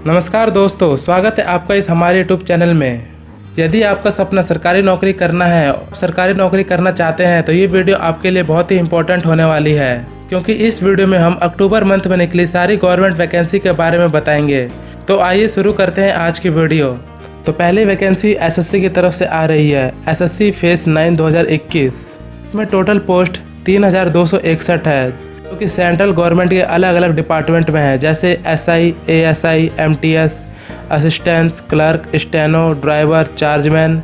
नमस्कार दोस्तों, स्वागत है आपका इस हमारे यूट्यूब चैनल में। यदि आपका सपना सरकारी नौकरी करना है, सरकारी नौकरी करना चाहते हैं तो ये वीडियो आपके लिए बहुत ही इंपॉर्टेंट होने वाली है, क्योंकि इस वीडियो में हम अक्टूबर मंथ में निकली सारी गवर्नमेंट वैकेंसी के बारे में बताएंगे। तो आइए शुरू करते हैं आज की वीडियो। तो पहली वैकेंसी एसएससी की तरफ से आ रही है, एसएससी फेस 9 2021। इसमें टोटल पोस्ट 3261 है, जो कि सेंट्रल गवर्नमेंट के अलग अलग डिपार्टमेंट में है, जैसे SI, ASI, MTS, assistants, clerk, steno, driver, chargeman,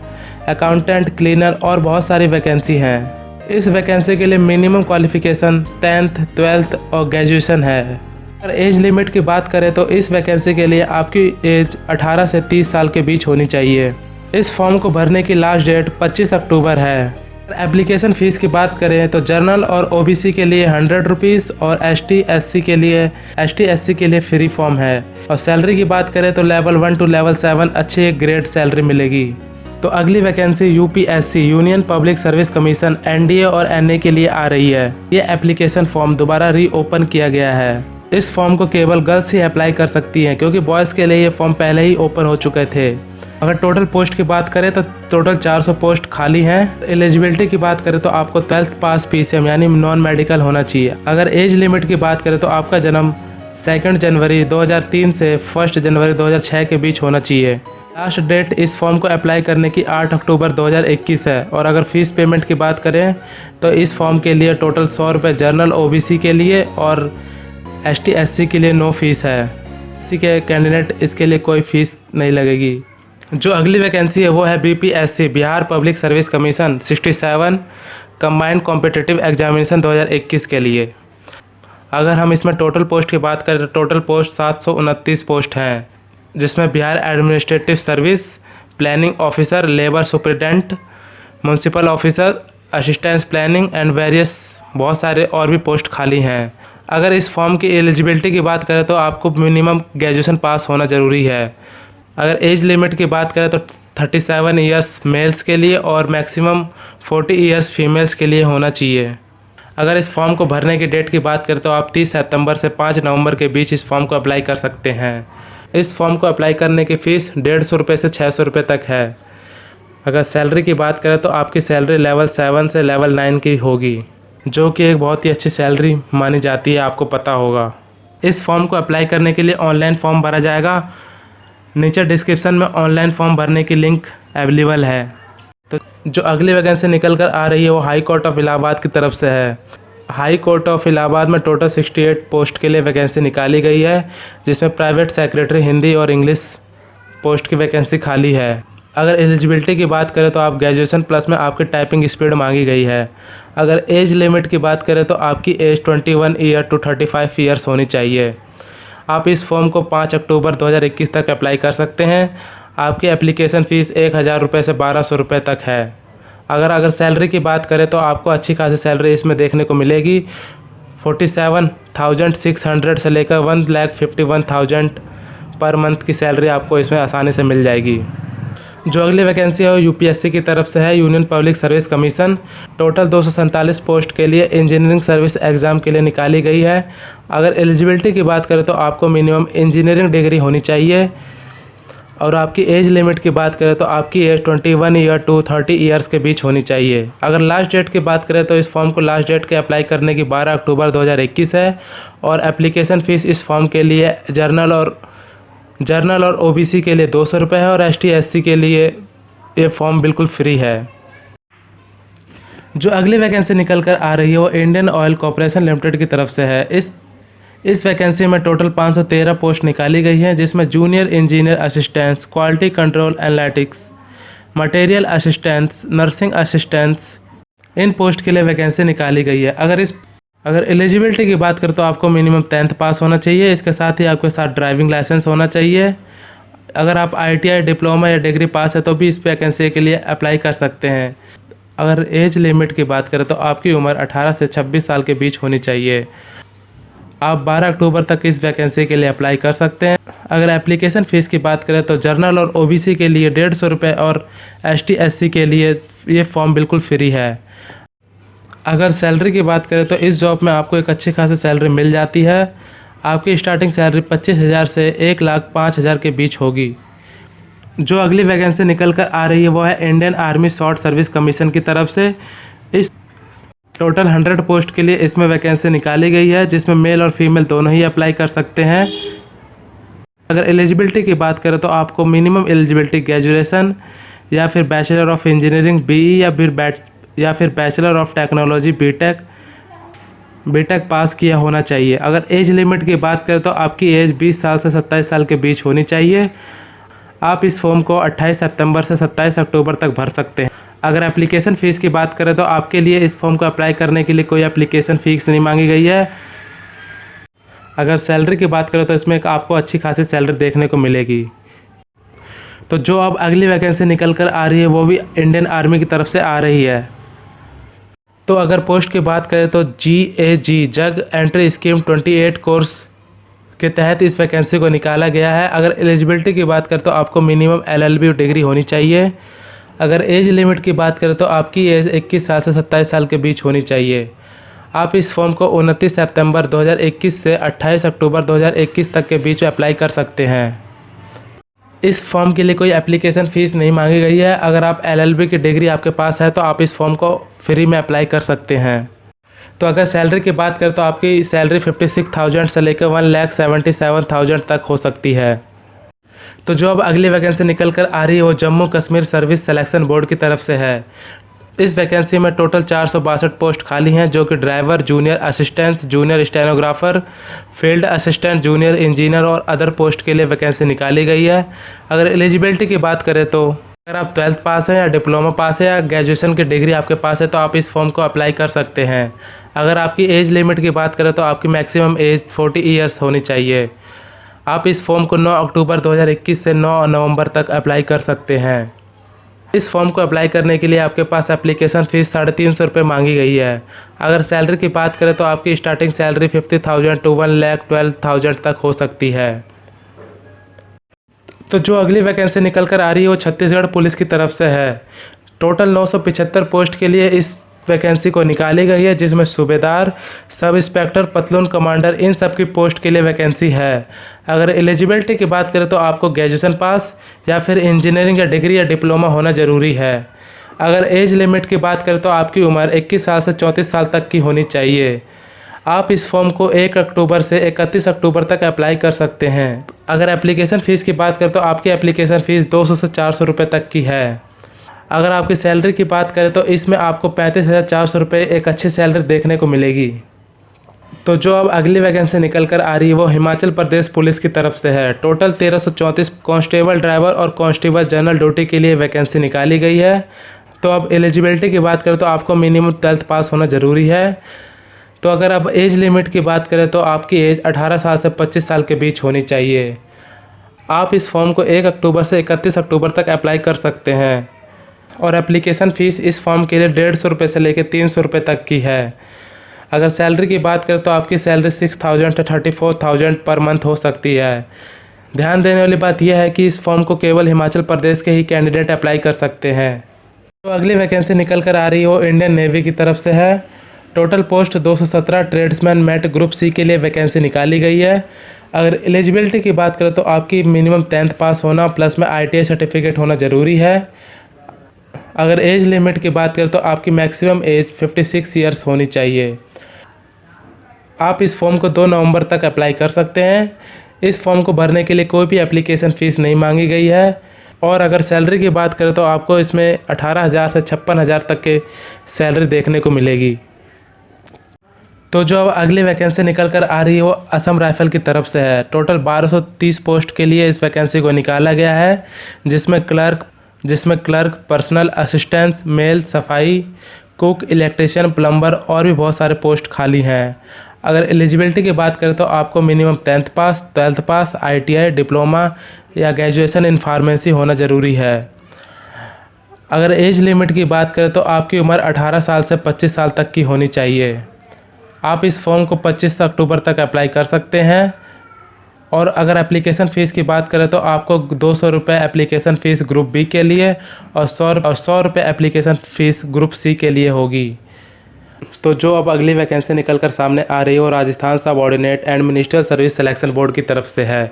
accountant, cleaner और बहुत सारी वैकेंसी हैं। इस वैकेंसी के लिए मिनिमम क्वालिफिकेशन 10th, 12th और ग्रेजुएशन है। अगर एज लिमिट की बात करें तो इस वैकेंसी के लिए आपकी एज 18 से 30 साल के बीच होनी चाहिए। इस फॉर्म को भरने की लास्ट डेट 25 अक्टूबर है। एप्लीकेशन फ़ीस की बात करें तो जनरल और ओबीसी के लिए 100 रुपीज़ और एसटी एससी के लिए फ्री फॉर्म है। और सैलरी की बात करें तो लेवल 1 to लेवल 7 अच्छी ग्रेड सैलरी मिलेगी। तो अगली vacancy UPSC union public service commission NDA और एनए के लिए आ रही है। ये एप्लीकेशन फॉर्म दोबारा रीओपन किया गया है। इस फॉर्म को केवल गर्ल्स ही अप्लाई कर सकती हैं, क्योंकि बॉयज़ के लिए ये फॉर्म पहले ही ओपन हो चुके थे। अगर टोटल पोस्ट की बात करें तो टोटल 400 पोस्ट खाली हैं। एलिजिबिलिटी की बात करें तो आपको 12th पास पीसीएम यानी नॉन मेडिकल होना चाहिए। अगर एज लिमिट की बात करें तो आपका जन्म 2 जनवरी 2003 से 1 जनवरी 2006 के बीच होना चाहिए। लास्ट डेट इस फॉर्म को अप्लाई करने की 8 अक्टूबर 2021 है। और अगर फ़ीस पेमेंट की बात करें तो इस फॉर्म के लिए टोटल 100 रुपये जनरल ओबीसी के लिए और एसटी एससी के लिए नो फीस है। इसी के कैंडिडेट इसके लिए कोई फ़ीस नहीं लगेगी। जो अगली वैकेंसी है वो है BPSC Bihar public service commission 67 combined competitive examination 2021 के लिए। अगर हम इसमें टोटल पोस्ट की बात करें तो टोटल पोस्ट 729 पोस्ट हैं, जिसमें Bihar administrative service, planning officer, labour superintendent, municipal officer, assistant planning and various बहुत सारे और भी पोस्ट खाली हैं। अगर इस फॉर्म की एलिजिबिलिटी की बात करें तो आपको मिनिमम ग्रेजुएशन पास होना ज़रूरी है। अगर एज लिमिट की बात करें तो 37 ईयर्स मेल्स के लिए और मैक्सिमम 40 ईयर्स फीमेल्स के लिए होना चाहिए। अगर इस फॉर्म को भरने की डेट की बात करें तो आप 30 सितंबर से 5 नवंबर के बीच इस फॉर्म को अप्लाई कर सकते हैं। इस फॉर्म को अप्लाई करने की फ़ीस 150 रुपये से 600 रुपये तक है। अगर सैलरी की बात करें तो आपकी सैलरी लेवल 7 से लेवल 9 की होगी, जो कि एक बहुत ही अच्छी सैलरी मानी जाती है, आपको पता होगा। इस फॉर्म को अप्लाई करने के लिए ऑनलाइन फॉर्म भरा जाएगा। नीचे डिस्क्रिप्शन में ऑनलाइन फॉर्म भरने की लिंक अवेलेबल है। तो जो अगली वैकेंसी निकल कर आ रही है वो हाई कोर्ट ऑफ इलाहाबाद की तरफ से है। हाई कोर्ट ऑफ इलाहाबाद में टोटल 68 पोस्ट के लिए वैकेंसी निकाली गई है, जिसमें प्राइवेट सेक्रेटरी हिंदी और इंग्लिश पोस्ट की वैकेंसी खाली है। अगर एलिजिबिलिटी की बात करें तो आप ग्रेजुएशन प्लस में आपकी टाइपिंग स्पीड मांगी गई है। अगर एज लिमिट की बात करें तो आपकी एज 21 ईयर टू 35 ईयर्स होनी चाहिए। आप इस फॉर्म को 5 अक्टूबर 2021 तक अप्लाई कर सकते हैं। आपकी एप्लीकेशन फ़ीस 1000 रुपये से 1200 रुपये तक है। अगर सैलरी की बात करें तो आपको अच्छी खासी सैलरी इसमें देखने को मिलेगी। 47,600 से लेकर 1,51,000 पर मंथ की सैलरी आपको इसमें आसानी से मिल जाएगी। जो अगली वैकेंसी है वो यूपीएससी की तरफ से है, union public service commission. Total 247 post के लिए इंजीनियरिंग सर्विस एग्ज़ाम के लिए निकाली गई है। अगर एलिजिबिलिटी की बात करें तो आपको मिनिमम इंजीनियरिंग डिग्री होनी चाहिए। और आपकी एज लिमिट की बात करें तो आपकी एज 21 ईयर टू 30 ईयर्स के बीच होनी चाहिए। अगर लास्ट डेट की बात करें तो इस फॉर्म को लास्ट डेट के अप्लाई करने की 12 अक्टूबर 2021 है। और एप्लीकेशन फ़ीस इस फॉर्म के लिए जनरल और ओबीसी के लिए 200 रुपये है और एसटी एससी के लिए ये फॉर्म बिल्कुल फ्री है। जो अगली वैकेंसी निकल कर आ रही है वो इंडियन ऑयल कॉर्पोरेशन लिमिटेड की तरफ से है। इस वैकेंसी में टोटल 513 पोस्ट निकाली गई हैं, जिसमें junior engineer assistants, quality control analytics, material assistants, nursing assistants, इन पोस्ट के लिए वैकेंसी निकाली गई है। अगर एलिजिबिलिटी की बात करें तो आपको मिनिमम 10th पास होना चाहिए। इसके साथ ही आपके साथ ड्राइविंग लाइसेंस होना चाहिए। अगर आप आईटीआई, डिप्लोमा या डिग्री पास है तो भी इस वैकेंसी के लिए अप्लाई कर सकते हैं। अगर एज लिमिट की बात करें तो आपकी उम्र 18 से 26 साल के बीच होनी चाहिए। आप 12 अक्टूबर तक इस वैकेंसी के लिए अप्लाई कर सकते हैं। अगर एप्लीकेशन फ़ीस की बात करें तो जनरल और ओबीसी के लिए 150 रुपये और एसटी एससी के लिए ये फॉर्म बिल्कुल फ्री है। अगर सैलरी की बात करें तो इस जॉब में आपको एक अच्छी खासी सैलरी मिल जाती है। आपकी स्टार्टिंग सैलरी 25,000 से 1,05,000 के बीच होगी। जो अगली वैकेंसी निकल कर आ रही है वो है Indian army short service commission की तरफ से। इस टोटल 100 पोस्ट के लिए इसमें वैकेंसी निकाली गई है, जिसमें मेल और फीमेल दोनों ही अप्लाई कर सकते हैं। अगर एलिजिबिलिटी की बात करें तो आपको मिनिमम एलिजिबिलिटी ग्रेजुएशन या फिर बैचलर ऑफ इंजीनियरिंग BE या फिर बैचलर ऑफ टेक्नोलॉजी बीटेक पास किया होना चाहिए। अगर एज लिमिट की बात करें तो आपकी एज 20 साल से 27 साल के बीच होनी चाहिए। आप इस फॉर्म को 28 सितंबर से 27 अक्टूबर तक भर सकते हैं। अगर एप्लीकेशन फ़ीस की बात करें तो आपके लिए इस फॉर्म को अप्लाई करने के लिए कोई एप्लीकेशन फ़ीस नहीं मांगी गई है। अगर सैलरी की बात करें तो इसमें आपको अच्छी खासी सैलरी देखने को मिलेगी। तो जो अब अगली वैकेंसी निकल कर आ रही है वो भी इंडियन आर्मी की तरफ से आ रही है। तो अगर पोस्ट की बात करें तो GAG जग एंट्री स्कीम 28 कोर्स के तहत इस वैकेंसी को निकाला गया है। अगर एलिजिबिलिटी की बात करें तो आपको मिनिमम LLB डिग्री होनी चाहिए। अगर एज लिमिट की बात करें तो आपकी एज 21 साल से 27 साल के बीच होनी चाहिए। आप इस फॉर्म को 29 सितंबर 2021 से 28 अक्टूबर 2021 तक के बीच में अप्लाई कर सकते हैं। इस फॉर्म के लिए कोई एप्लीकेशन फ़ीस नहीं मांगी गई है। अगर आप LLB की डिग्री आपके पास है तो आप इस फॉर्म को फ्री में अप्लाई कर सकते हैं। तो अगर सैलरी की बात करें तो आपकी सैलरी 56,000 से लेकर 1,77,000 तक हो सकती है। तो जो अब अगली वैकेंसी निकल कर आ रही है वो Jammu Kashmir service selection board की तरफ से है। इस वैकेंसी में टोटल 462 पोस्ट खाली हैं, जो कि driver, junior assistant, junior stenographer, field assistant, junior engineer और अदर पोस्ट के लिए वैकेंसी निकाली गई है। अगर एलिजिबिलिटी की बात करें तो अगर आप 12th पास हैं या डिप्लोमा पास है या ग्रेजुएशन की डिग्री आपके पास है तो आप इस फॉर्म को अप्लाई कर सकते हैं। अगर आपकी एज लिमिट की बात करें तो आपकी मैक्सिमम एज 40 ईयर्स होनी चाहिए। आप इस फॉर्म को 9 अक्टूबर 2021 से 9 नवंबर तक अप्लाई कर सकते हैं। इस फॉर्म को अप्लाई करने के लिए आपके पास एप्लीकेशन फ़ीस 350 रुपये मांगी गई है। अगर सैलरी की बात करें तो आपकी स्टार्टिंग सैलरी 50,000 to 1,12,000 तक हो सकती है। तो जो अगली वैकेंसी निकल कर आ रही है वो छत्तीसगढ़ पुलिस की तरफ से है। टोटल 975 पोस्ट के लिए इस वैकेंसी को निकाली गई है, जिसमें सूबेदार, सब इंस्पेक्टर, पतलून कमांडर इन सब की पोस्ट के लिए वैकेंसी है। अगर एलिजिबिलिटी की बात करें तो आपको ग्रेजुएशन पास या फिर इंजीनियरिंग या डिग्री या डिप्लोमा होना ज़रूरी है। अगर एज लिमिट की बात करें तो आपकी उम्र 21 साल से 34 साल तक की होनी चाहिए। आप इस फॉर्म को 1 अक्टूबर से 31 अक्टूबर तक अप्लाई कर सकते हैं। अगर एप्लीकेशन फ़ीस की बात करें तो आपकी एप्लीकेशन फ़ीस 200 से 400 रुपये तक की है। अगर आपकी सैलरी की बात करें तो इसमें आपको 35,400 रुपये एक अच्छी सैलरी देखने को मिलेगी। तो जो अब अगली वैकेंसी निकल कर आ रही है वो हिमाचल प्रदेश पुलिस की तरफ से है। टोटल 1334 कांस्टेबल, ड्राइवर और कांस्टेबल जनरल ड्यूटी के लिए वैकेंसी निकाली गई है। तो अब एलिजिबिलिटी की बात करें तो आपको मिनिमम 12th पास होना ज़रूरी है। तो अगर अब एज लिमिट की बात करें तो आपकी एज 18 साल से 25 साल के बीच होनी चाहिए। आप इस फॉर्म को 1 अक्टूबर से 31 अक्टूबर तक अप्लाई कर सकते हैं और एप्लीकेशन फ़ीस इस फॉर्म के लिए 150 रुपये से लेकर 300 रुपये तक की है। अगर सैलरी की बात करें तो आपकी सैलरी 6,000 से 34,000 पर मंथ हो सकती है। ध्यान देने वाली बात यह है कि इस फॉर्म को केवल हिमाचल प्रदेश के ही कैंडिडेट अप्लाई कर सकते हैं। तो अगली वैकेंसी निकल कर आ रही है वो इंडियन नेवी की तरफ से है। Total post 217 tradesman met group C के लिए वैकेंसी निकाली गई है। अगर एलिजिबिलिटी की बात करें तो आपकी मिनिमम 10th पास होना प्लस में ITI सर्टिफिकेट होना ज़रूरी है। अगर एज लिमिट की बात करें तो आपकी मैक्सिमम एज 56 ईयर्स होनी चाहिए। आप इस फॉर्म को 2 नवंबर तक अप्लाई कर सकते हैं। इस फॉर्म को भरने के लिए कोई भी एप्लीकेशन फ़ीस नहीं मांगी गई है। और अगर सैलरी की बात करें तो आपको इसमें 18,000 से 56,000 तक के सैलरी देखने को मिलेगी। तो जो अब अगली वैकेंसी निकल कर आ रही है वो असम राइफल की तरफ से है। टोटल 1230 पोस्ट के लिए इस वैकेंसी को निकाला गया है, जिसमें क्लर्क, पर्सनल असिस्टेंट, मेल, सफाई, कुक, इलेक्ट्रिशियन, प्लम्बर और भी बहुत सारे पोस्ट खाली हैं। अगर एलिजिबिलिटी की बात करें तो आपको मिनिमम 10th पास, 12th पास, ITI, डिप्लोमा या ग्रेजुएशन इन फार्मेसी होना ज़रूरी है। अगर एज लिमिट की बात करें तो आपकी उम्र 18 साल से 25 साल तक की होनी चाहिए। आप इस फॉर्म को 25 अक्टूबर तक अप्लाई कर सकते हैं। और अगर एप्लीकेशन फ़ीस की बात करें तो आपको 200 रुपये एप्लीकेशन फ़ीस ग्रुप B के लिए और 100 रुपये एप्लीकेशन फ़ीस ग्रुप C के लिए होगी। तो जो अब अगली वैकेंसी निकल कर सामने आ रही है वो Rajasthan subordinate and ministerial service selection board की तरफ से है।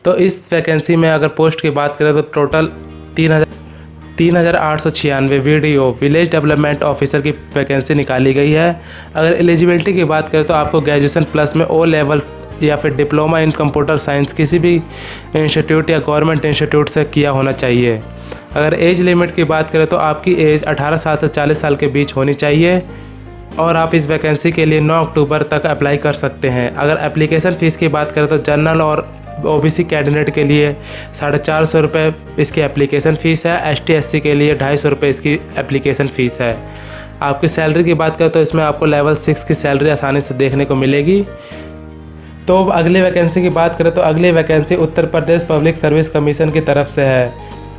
तो इस वैकेंसी में अगर पोस्ट की बात करें तो total 3,896 video village development officer की वैकेंसी निकाली गई है। अगर एलिजिबिलिटी की बात करें तो आपको ग्रेजुएशन प्लस में ओ लेवल या फिर डिप्लोमा इन कंप्यूटर साइंस किसी भी इंस्टीट्यूट या गवर्नमेंट इंस्टीट्यूट से किया होना चाहिए। अगर एज लिमिट की बात करें तो आपकी एज 18 साल से 40 साल के बीच होनी चाहिए और आप इस वैकेंसी के लिए 9 अक्टूबर तक अप्लाई कर सकते हैं। अगर एप्लीकेशन फ़ीस की बात करें तो जनरल और ओबीसी कैंडिडेट के लिए 450 रुपये इसकी एप्लीकेशन फ़ीस है। एसटी एससी के लिए 250 रुपये इसकी एप्लीकेशन फ़ीस है। आपकी सैलरी की बात करें तो इसमें आपको लेवल 6 की सैलरी आसानी से देखने को मिलेगी। तो अब अगली वैकेंसी की बात करें तो अगली vacancy Uttar Pradesh public service commission की तरफ से है।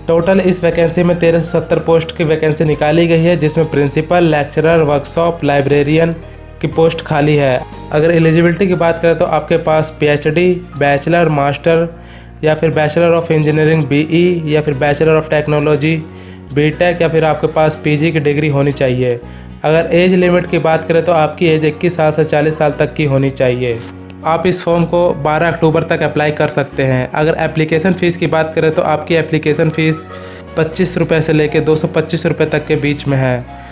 टोटल इस वैकेंसी में 1370 पोस्ट की वैकेंसी निकाली गई है, जिसमें प्रिंसिपल, लेक्चरर, वर्कशॉप, लाइब्रेरियन की पोस्ट खाली है। अगर एलिजिबिलिटी की बात करें तो आपके पास पीएचडी, बैचलर, मास्टर या फिर बैचलर ऑफ इंजीनियरिंग बीई या फिर बैचलर ऑफ टेक्नोलॉजी बीटेक या फिर आपके पास पीजी की डिग्री होनी चाहिए। अगर एज लिमिट की बात करें तो आपकी एज 21 साल से 40 साल तक की होनी चाहिए। आप इस फॉर्म को 12 अक्टूबर तक अप्लाई कर सकते हैं। अगर एप्लीकेशन फ़ीस की बात करें तो आपकी एप्लीकेशन फ़ीस 25 रुपये से लेकर 225 रुपये तक के बीच में है।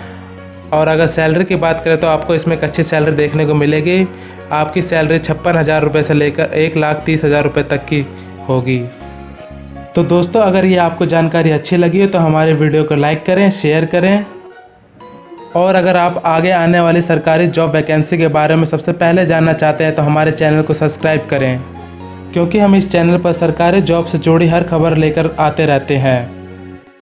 और अगर सैलरी की बात करें तो आपको इसमें एक अच्छी सैलरी देखने को मिलेगी। आपकी सैलरी 56,000 रुपये से लेकर 1,30,000 रुपये तक की होगी। तो दोस्तों, अगर ये आपको जानकारी अच्छी लगी हो तो हमारे वीडियो को लाइक करें, शेयर करें और अगर आप आगे आने वाली सरकारी जॉब वैकेंसी के बारे में सबसे पहले जानना चाहते हैं तो हमारे चैनल को सब्सक्राइब करें, क्योंकि हम इस चैनल पर सरकारी जॉब से जुड़ी हर खबर लेकर आते रहते हैं।